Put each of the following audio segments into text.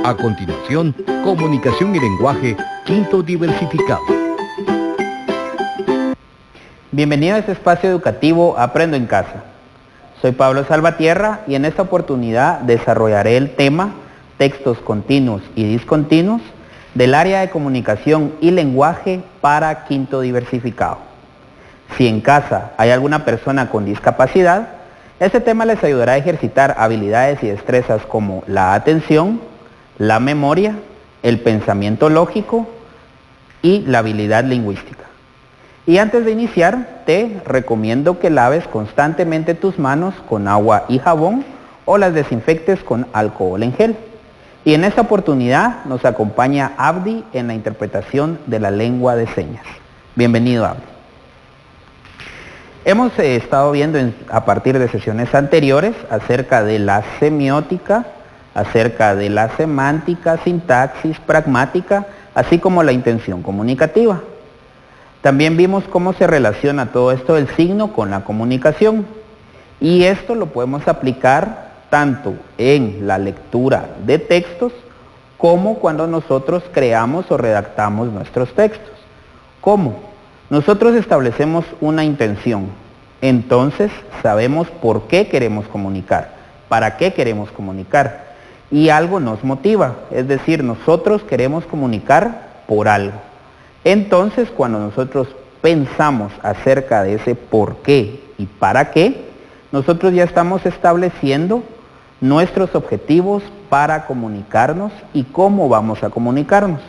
A continuación, comunicación y lenguaje, quinto diversificado. Bienvenido a este espacio educativo Aprendo en Casa. Soy Pablo Salvatierra y en esta oportunidad desarrollaré el tema textos continuos y discontinuos del área de comunicación y lenguaje para quinto diversificado. Si en casa hay alguna persona con discapacidad, este tema les ayudará a ejercitar habilidades y destrezas como la atención, la memoria, el pensamiento lógico y la habilidad lingüística. Y antes de iniciar, te recomiendo que laves constantemente tus manos con agua y jabón o las desinfectes con alcohol en gel. Y en esta oportunidad nos acompaña Abdi en la interpretación de la lengua de señas. Bienvenido, Abdi. Hemos estado viendo a partir de sesiones anteriores acerca de la semiótica, acerca de la semántica, sintaxis, pragmática, así como la intención comunicativa. También vimos cómo se relaciona todo esto del signo con la comunicación. Y esto lo podemos aplicar tanto en la lectura de textos como cuando nosotros creamos o redactamos nuestros textos. ¿Cómo? Nosotros establecemos una intención. Entonces sabemos por qué queremos comunicar, para qué queremos comunicar. Y algo nos motiva, es decir, nosotros queremos comunicar por algo. Entonces, cuando nosotros pensamos acerca de ese por qué y para qué, nosotros ya estamos estableciendo nuestros objetivos para comunicarnos y cómo vamos a comunicarnos.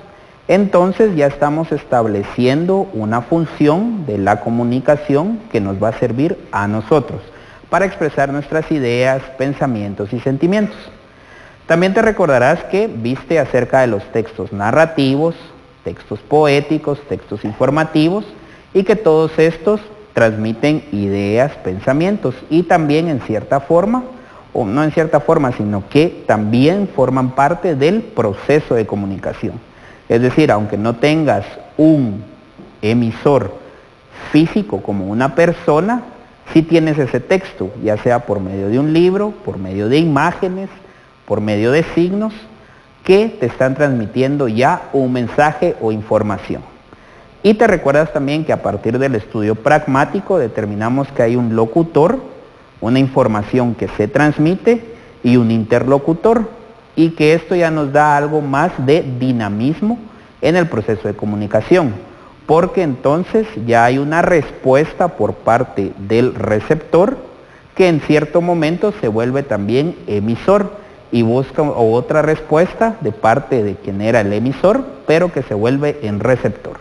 Entonces ya estamos estableciendo una función de la comunicación que nos va a servir a nosotros para expresar nuestras ideas, pensamientos y sentimientos. También te recordarás que viste acerca de los textos narrativos, textos poéticos, textos informativos y que todos estos transmiten ideas, pensamientos y también en cierta forma, o no en cierta forma, sino que también forman parte del proceso de comunicación. Es decir, aunque no tengas un emisor físico como una persona, sí tienes ese texto, ya sea por medio de un libro, por medio de imágenes, por medio de signos, que te están transmitiendo ya un mensaje o información. Y te recuerdas también que a partir del estudio pragmático determinamos que hay un locutor, una información que se transmite y un interlocutor, y que esto ya nos da algo más de dinamismo en el proceso de comunicación, porque entonces ya hay una respuesta por parte del receptor que en cierto momento se vuelve también emisor y busca otra respuesta de parte de quien era el emisor, pero que se vuelve en receptor.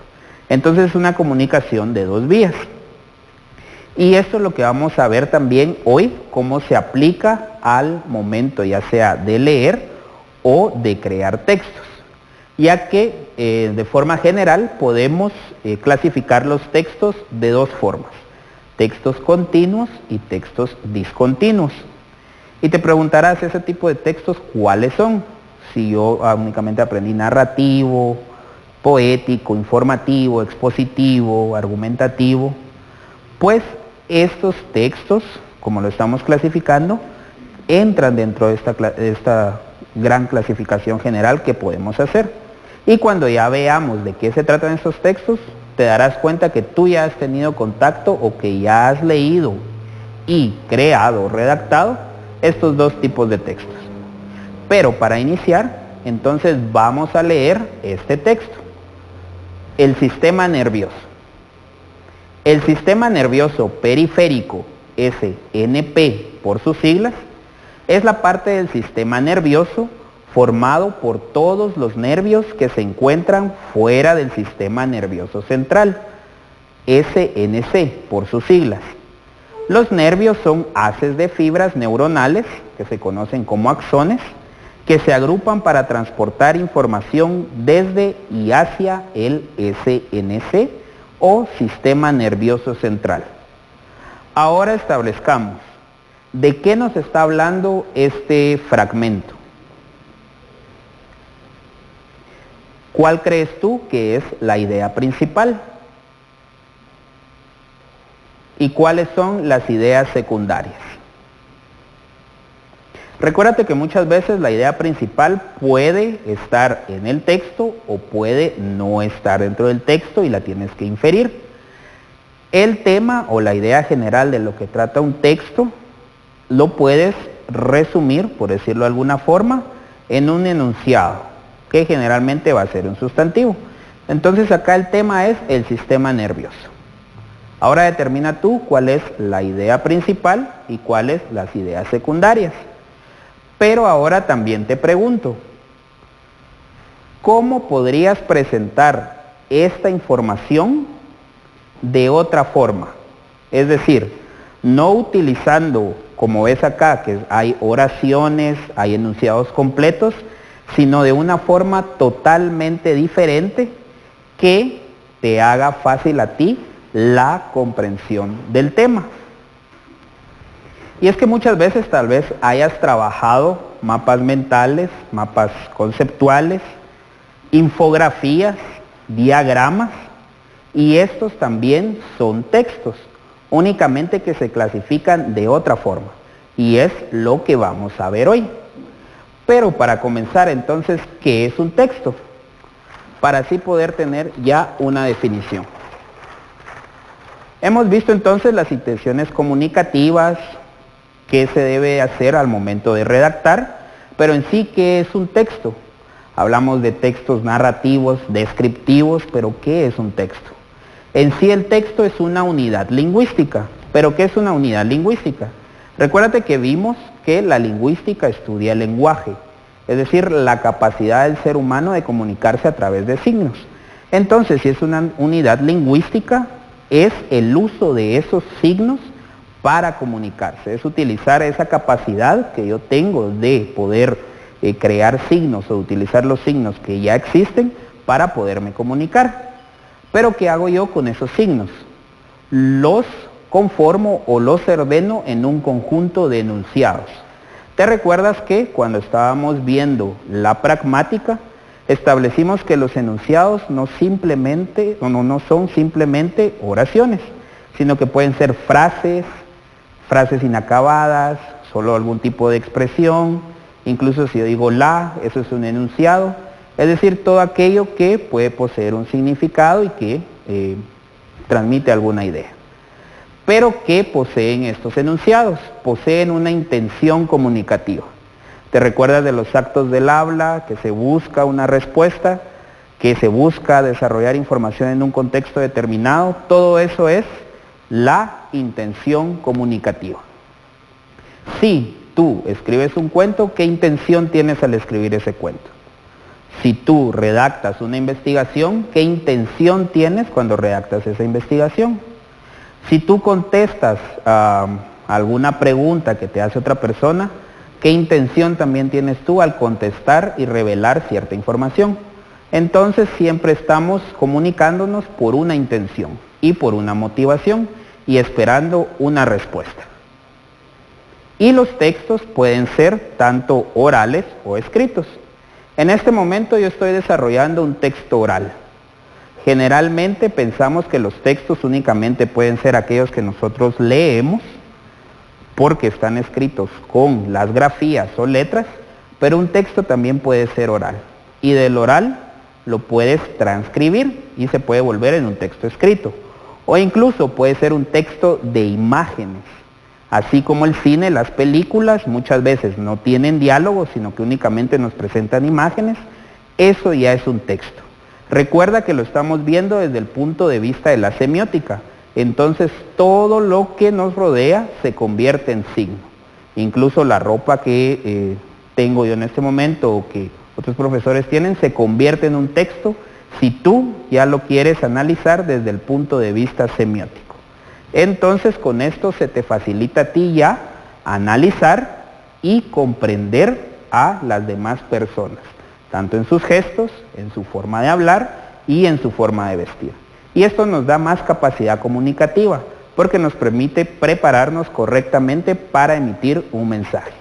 Entonces es una comunicación de dos vías. Y esto es lo que vamos a ver también hoy, cómo se aplica al momento ya sea de leer o de crear textos, ya que de forma general podemos clasificar los textos de dos formas: textos continuos y textos discontinuos. Y te preguntarás, ese tipo de textos, ¿cuáles son? Si yo únicamente aprendí narrativo, poético, informativo, expositivo, argumentativo, pues estos textos, como lo estamos clasificando, entran dentro de esta gran clasificación general que podemos hacer. Y cuando ya veamos de qué se tratan estos textos, te darás cuenta que tú ya has tenido contacto o que ya has leído y creado o redactado estos dos tipos de textos. Pero para iniciar, entonces vamos a leer este texto. El sistema nervioso. El sistema nervioso periférico, SNP por sus siglas, es la parte del sistema nervioso formado por todos los nervios que se encuentran fuera del sistema nervioso central, SNC por sus siglas. Los nervios son haces de fibras neuronales, que se conocen como axones, que se agrupan para transportar información desde y hacia el SNC o sistema nervioso central. Ahora establezcamos, ¿de qué nos está hablando este fragmento? ¿Cuál crees tú que es la idea principal? ¿Y cuáles son las ideas secundarias? Recuérdate que muchas veces la idea principal puede estar en el texto o puede no estar dentro del texto y la tienes que inferir. El tema o la idea general de lo que trata un texto lo puedes resumir, por decirlo de alguna forma, en un enunciado, que generalmente va a ser un sustantivo. Entonces acá el tema es el sistema nervioso. Ahora determina tú cuál es la idea principal y cuáles las ideas secundarias. Pero ahora también te pregunto, ¿cómo podrías presentar esta información de otra forma? Es decir, no utilizando, como ves acá, que hay oraciones, hay enunciados completos, sino de una forma totalmente diferente que te haga fácil a ti la comprensión del tema. Y es que muchas veces tal vez hayas trabajado mapas mentales, mapas conceptuales, infografías, diagramas, y estos también son textos, únicamente que se clasifican de otra forma, y es lo que vamos a ver hoy. Pero para comenzar entonces, ¿qué es un texto? Para así poder tener ya una definición. Hemos visto entonces las intenciones comunicativas, qué se debe hacer al momento de redactar, pero en sí, ¿qué es un texto? Hablamos de textos narrativos, descriptivos, pero ¿qué es un texto? En sí el texto es una unidad lingüística, pero ¿qué es una unidad lingüística? Recuérdate que vimos que la lingüística estudia el lenguaje, es decir, la capacidad del ser humano de comunicarse a través de signos. Entonces, si es una unidad lingüística, es el uso de esos signos para comunicarse, es utilizar esa capacidad que yo tengo de poder crear signos o utilizar los signos que ya existen para poderme comunicar. Pero ¿qué hago yo con esos signos? Los conformo o los ordeno en un conjunto de enunciados. ¿Te recuerdas que cuando estábamos viendo la pragmática, establecimos que los enunciados no son simplemente oraciones, sino que pueden ser frases inacabadas, solo algún tipo de expresión, incluso si yo digo la, eso es un enunciado, es decir, todo aquello que puede poseer un significado y que transmite alguna idea. Pero ¿qué poseen estos enunciados? Poseen una intención comunicativa. ¿Te recuerdas de los actos del habla, que se busca una respuesta, que se busca desarrollar información en un contexto determinado? Todo eso es la intención comunicativa. Si tú escribes un cuento, ¿qué intención tienes al escribir ese cuento? Si tú redactas una investigación, ¿qué intención tienes cuando redactas esa investigación? Si tú contestas alguna pregunta que te hace otra persona, ¿qué intención también tienes tú al contestar y revelar cierta información? Entonces siempre estamos comunicándonos por una intención y por una motivación y esperando una respuesta. Y los textos pueden ser tanto orales o escritos. En este momento yo estoy desarrollando un texto oral. Generalmente pensamos que los textos únicamente pueden ser aquellos que nosotros leemos, porque están escritos con las grafías o letras, pero un texto también puede ser oral. Y del oral lo puedes transcribir y se puede volver en un texto escrito. O incluso puede ser un texto de imágenes. Así como el cine, las películas muchas veces no tienen diálogos, sino que únicamente nos presentan imágenes, eso ya es un texto. Recuerda que lo estamos viendo desde el punto de vista de la semiótica. Entonces todo lo que nos rodea se convierte en signo. Incluso la ropa que tengo yo en este momento o que otros profesores tienen se convierte en un texto si tú ya lo quieres analizar desde el punto de vista semiótico. Entonces con esto se te facilita a ti ya analizar y comprender a las demás personas, tanto en sus gestos, en su forma de hablar y en su forma de vestir. Y esto nos da más capacidad comunicativa, porque nos permite prepararnos correctamente para emitir un mensaje.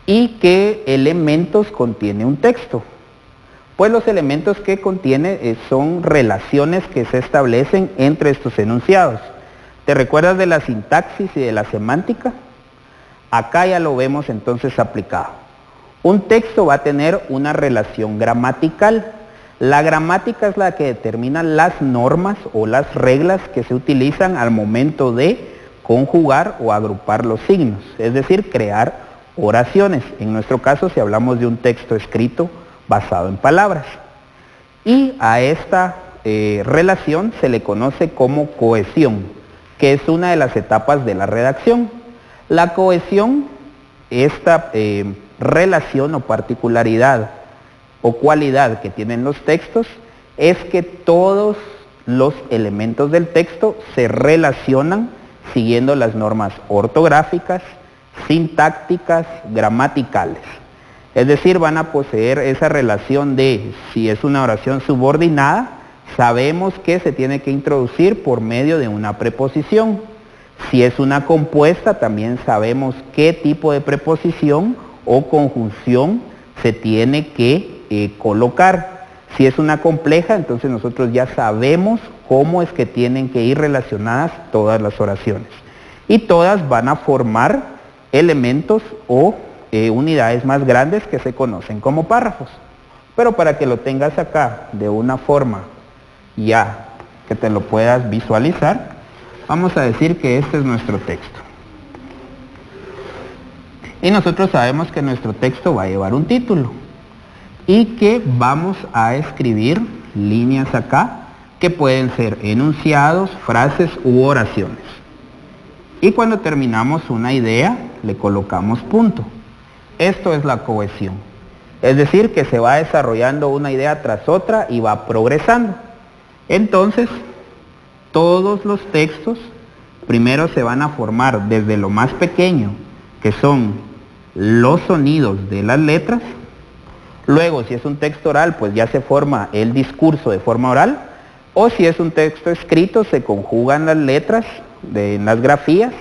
¿Y qué elementos contiene un texto? Pues los elementos que contiene son relaciones que se establecen entre estos enunciados. ¿Te recuerdas de la sintaxis y de la semántica? Acá ya lo vemos entonces aplicado. Un texto va a tener una relación gramatical. La gramática es la que determina las normas o las reglas que se utilizan al momento de conjugar o agrupar los signos, es decir, crear oraciones. En nuestro caso, si hablamos de un texto escrito basado en palabras. Y a esta relación se le conoce como cohesión, que es una de las etapas de la redacción. La cohesión, esta relación o particularidad o cualidad que tienen los textos, es que todos los elementos del texto se relacionan siguiendo las normas ortográficas, sintácticas, gramaticales. Es decir, van a poseer esa relación de, si es una oración subordinada, sabemos que se tiene que introducir por medio de una preposición. Si es una compuesta, también sabemos qué tipo de preposición o conjunción se tiene que colocar. Si es una compleja, entonces nosotros ya sabemos cómo es que tienen que ir relacionadas todas las oraciones. Y todas van a formar elementos o unidades más grandes que se conocen como párrafos. Pero para que lo tengas acá de una forma ya que te lo puedas visualizar, vamos a decir que este es nuestro texto. Y nosotros sabemos que nuestro texto va a llevar un título y que vamos a escribir líneas acá que pueden ser enunciados, frases u oraciones. Y cuando terminamos una idea, le colocamos punto. Esto es la cohesión. Es decir, que se va desarrollando una idea tras otra y va progresando. Entonces, todos los textos primero se van a formar desde lo más pequeño, que son los sonidos de las letras. Luego, si es un texto oral, pues ya se forma el discurso de forma oral. O si es un texto escrito, se conjugan las letras en las grafías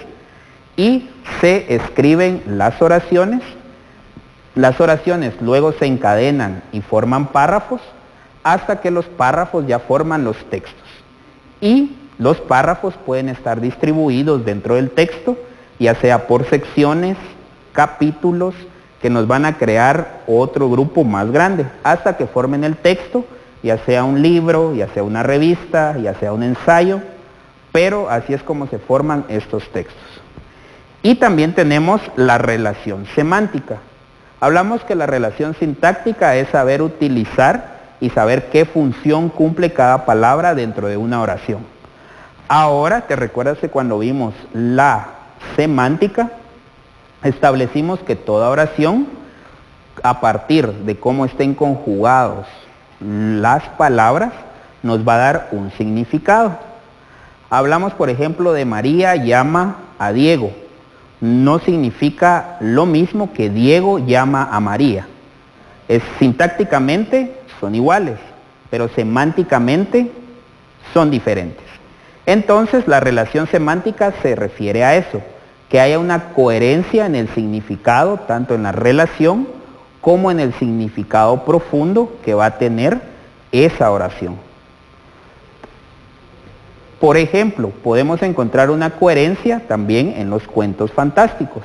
y se escriben las oraciones. Las oraciones luego se encadenan y forman párrafos hasta que los párrafos ya forman los textos. Y los párrafos pueden estar distribuidos dentro del texto, ya sea por secciones, capítulos, que nos van a crear otro grupo más grande, hasta que formen el texto, ya sea un libro, ya sea una revista, ya sea un ensayo, pero así es como se forman estos textos. Y también tenemos la relación semántica. Hablamos que la relación sintáctica es saber utilizar y saber qué función cumple cada palabra dentro de una oración. Ahora, ¿te recuerdas que cuando vimos la semántica, establecimos que toda oración, a partir de cómo estén conjugados las palabras, nos va a dar un significado? Hablamos, por ejemplo, de María llama a Diego. No significa lo mismo que Diego llama a María. Sintácticamente son iguales, pero semánticamente son diferentes. Entonces, la relación semántica se refiere a eso, que haya una coherencia en el significado, tanto en la relación como en el significado profundo que va a tener esa oración. Por ejemplo, podemos encontrar una coherencia también en los cuentos fantásticos.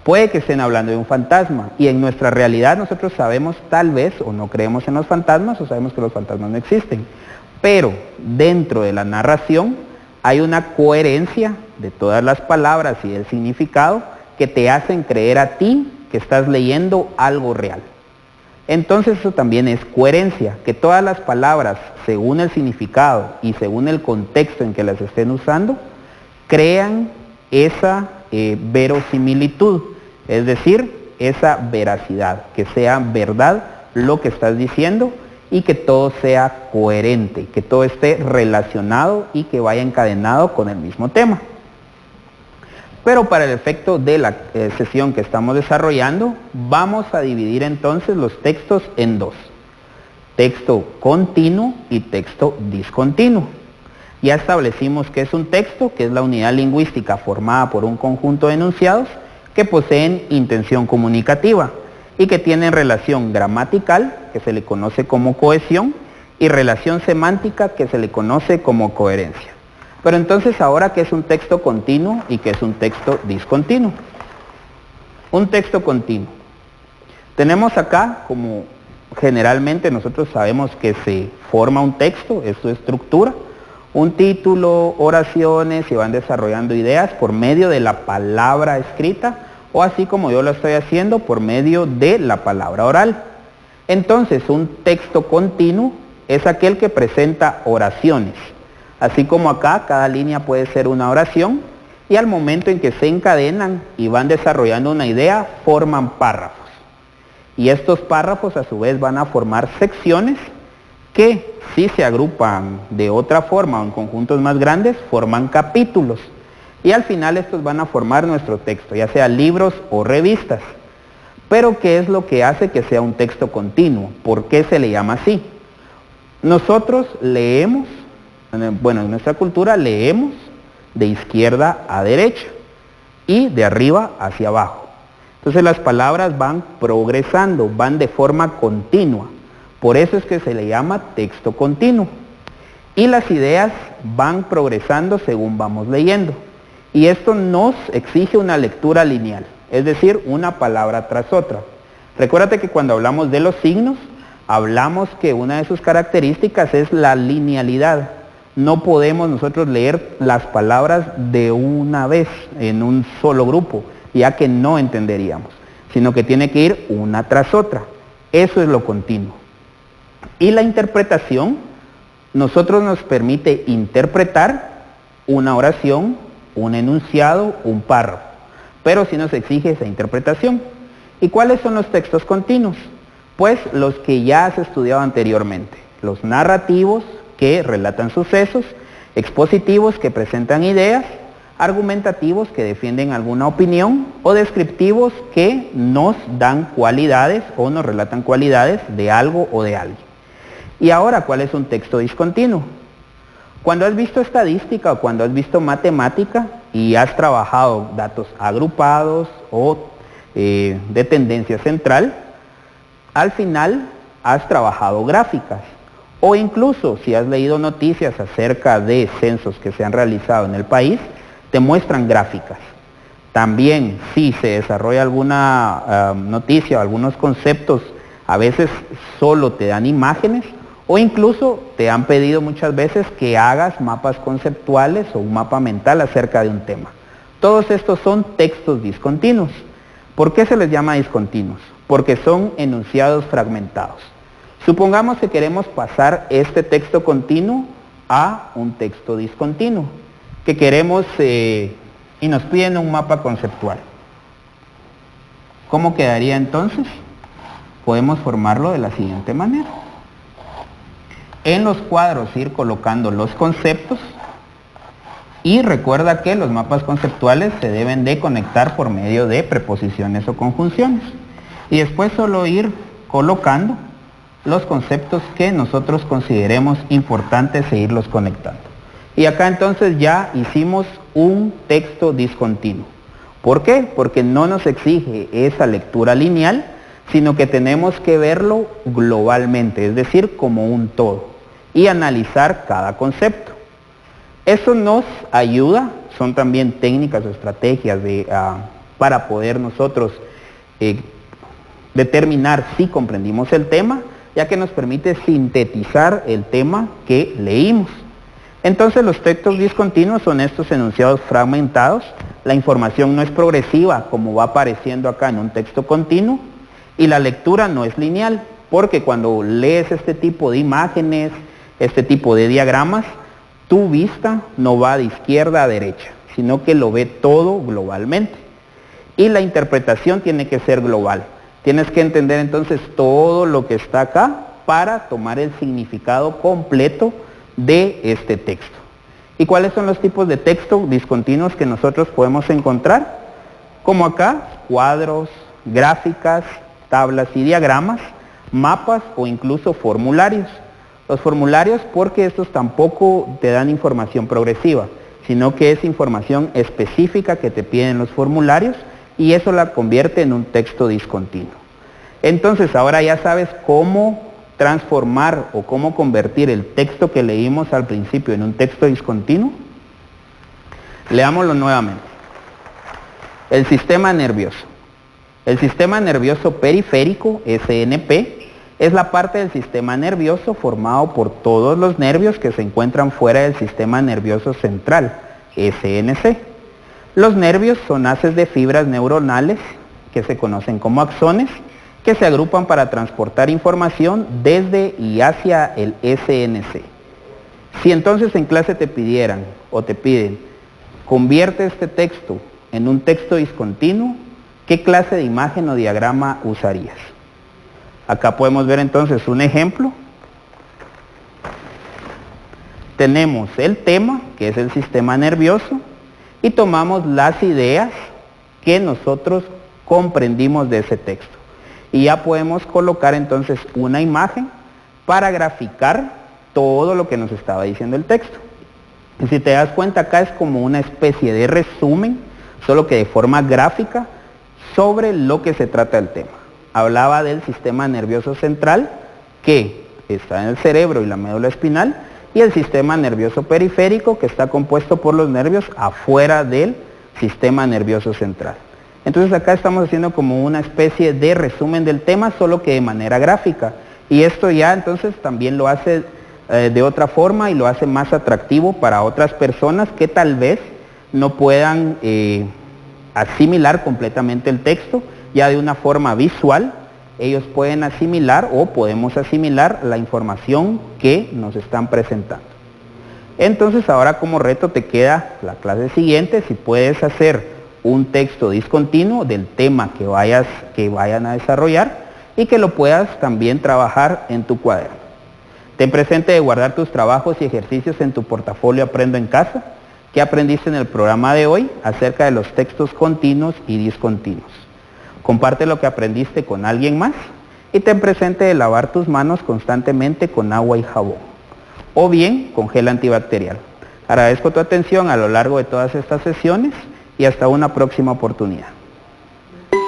Puede que estén hablando de un fantasma y en nuestra realidad nosotros sabemos tal vez o no creemos en los fantasmas o sabemos que los fantasmas no existen. Pero dentro de la narración hay una coherencia de todas las palabras y del significado que te hacen creer a ti que estás leyendo algo real. Entonces eso también es coherencia, que todas las palabras, según el significado y según el contexto en que las estén usando, crean esa verosimilitud, es decir, esa veracidad, que sea verdad lo que estás diciendo y que todo sea coherente, que todo esté relacionado y que vaya encadenado con el mismo tema. Pero para el efecto de la sesión que estamos desarrollando, vamos a dividir entonces los textos en dos: texto continuo y texto discontinuo. Ya establecimos que es un texto, que es la unidad lingüística formada por un conjunto de enunciados que poseen intención comunicativa y que tienen relación gramatical, que se le conoce como cohesión, y relación semántica, que se le conoce como coherencia. Pero entonces, ahora, ¿qué es un texto continuo y qué es un texto discontinuo? Un texto continuo. Tenemos acá, como generalmente nosotros sabemos que se forma un texto, es su estructura, un título, oraciones, se van desarrollando ideas por medio de la palabra escrita o así como yo lo estoy haciendo por medio de la palabra oral. Entonces, un texto continuo es aquel que presenta oraciones. Así como acá, cada línea puede ser una oración y al momento en que se encadenan y van desarrollando una idea, forman párrafos. Y estos párrafos a su vez van a formar secciones que, si se agrupan de otra forma o en conjuntos más grandes, forman capítulos. Y al final estos van a formar nuestro texto, ya sea libros o revistas. Pero ¿qué es lo que hace que sea un texto continuo? ¿Por qué se le llama así? Nosotros leemos, bueno, en nuestra cultura leemos de izquierda a derecha y de arriba hacia abajo. Entonces las palabras van progresando, van de forma continua. Por eso es que se le llama texto continuo. Y las ideas van progresando según vamos leyendo. Y esto nos exige una lectura lineal, es decir, una palabra tras otra. Recuérdate que cuando hablamos de los signos, hablamos que una de sus características es la linealidad. No podemos nosotros leer las palabras de una vez, en un solo grupo, ya que no entenderíamos, sino que tiene que ir una tras otra. Eso es lo continuo. Y la interpretación, nosotros nos permite interpretar una oración, un enunciado, un párrafo, pero sí nos exige esa interpretación. ¿Y cuáles son los textos continuos? Pues los que ya has estudiado anteriormente, los narrativos que relatan sucesos, expositivos que presentan ideas, argumentativos que defienden alguna opinión o descriptivos que nos dan cualidades o nos relatan cualidades de algo o de alguien. Y ahora, ¿cuál es un texto discontinuo? Cuando has visto estadística o cuando has visto matemática y has trabajado datos agrupados o de tendencia central, al final has trabajado gráficas. O incluso si has leído noticias acerca de censos que se han realizado en el país, te muestran gráficas. También si se desarrolla alguna noticia o algunos conceptos, a veces solo te dan imágenes o incluso te han pedido muchas veces que hagas mapas conceptuales o un mapa mental acerca de un tema. Todos estos son textos discontinuos. ¿Por qué se les llama discontinuos? Porque son enunciados fragmentados. Supongamos que queremos pasar este texto continuo a un texto discontinuo, que queremos y nos piden un mapa conceptual. ¿Cómo quedaría entonces? Podemos formarlo de la siguiente manera. En los cuadros ir colocando los conceptos y recuerda que los mapas conceptuales se deben de conectar por medio de preposiciones o conjunciones. Y después solo ir colocando los conceptos que nosotros consideremos importantes e irlos conectando. Y acá entonces ya hicimos un texto discontinuo. ¿Por qué? Porque no nos exige esa lectura lineal, sino que tenemos que verlo globalmente, es decir, como un todo, y analizar cada concepto. Eso nos ayuda, son también técnicas o estrategias para poder nosotros determinar si comprendimos el tema, ya que nos permite sintetizar el tema que leímos. Entonces los textos discontinuos son estos enunciados fragmentados, la información no es progresiva como va apareciendo acá en un texto continuo, y la lectura no es lineal, porque cuando lees este tipo de imágenes, este tipo de diagramas, tu vista no va de izquierda a derecha, sino que lo ve todo globalmente. Y la interpretación tiene que ser global. Tienes que entender entonces todo lo que está acá para tomar el significado completo de este texto. ¿Y cuáles son los tipos de texto discontinuos que nosotros podemos encontrar? Como acá, cuadros, gráficas, tablas y diagramas, mapas o incluso formularios. Los formularios porque estos tampoco te dan información progresiva, sino que es información específica que te piden los formularios y eso la convierte en un texto discontinuo. Entonces ahora ya sabes cómo transformar o cómo convertir el texto que leímos al principio en un texto discontinuo. Leámoslo nuevamente. El sistema nervioso. El sistema nervioso periférico, SNP, es la parte del sistema nervioso formado por todos los nervios que se encuentran fuera del sistema nervioso central, SNC. Los nervios son haces de fibras neuronales, que se conocen como axones, que se agrupan para transportar información desde y hacia el SNC. Si entonces en clase te pidieran o te piden, convierte este texto en un texto discontinuo, ¿qué clase de imagen o diagrama usarías? Acá podemos ver entonces un ejemplo. Tenemos el tema, que es el sistema nervioso, y tomamos las ideas que nosotros comprendimos de ese texto. Y ya podemos colocar entonces una imagen para graficar todo lo que nos estaba diciendo el texto. Y si te das cuenta, acá es como una especie de resumen, solo que de forma gráfica, sobre lo que se trata del tema. Hablaba del sistema nervioso central, que está en el cerebro y la médula espinal, y el sistema nervioso periférico, que está compuesto por los nervios afuera del sistema nervioso central. Entonces acá estamos haciendo como una especie de resumen del tema, solo que de manera gráfica. Y esto ya entonces también lo hace de otra forma y lo hace más atractivo para otras personas que tal vez no puedan asimilar completamente el texto. Ya de una forma visual, ellos pueden asimilar o podemos asimilar la información que nos están presentando. Entonces ahora como reto te queda la clase siguiente, si puedes hacer un texto discontinuo del tema que vayan a desarrollar y que lo puedas también trabajar en tu cuaderno. Ten presente de guardar tus trabajos y ejercicios en tu portafolio Aprendo en Casa. ¿Qué aprendiste en el programa de hoy acerca de los textos continuos y discontinuos? Comparte lo que aprendiste con alguien más y ten presente de lavar tus manos constantemente con agua y jabón o bien con gel antibacterial. Agradezco tu atención a lo largo de todas estas sesiones y hasta una próxima oportunidad.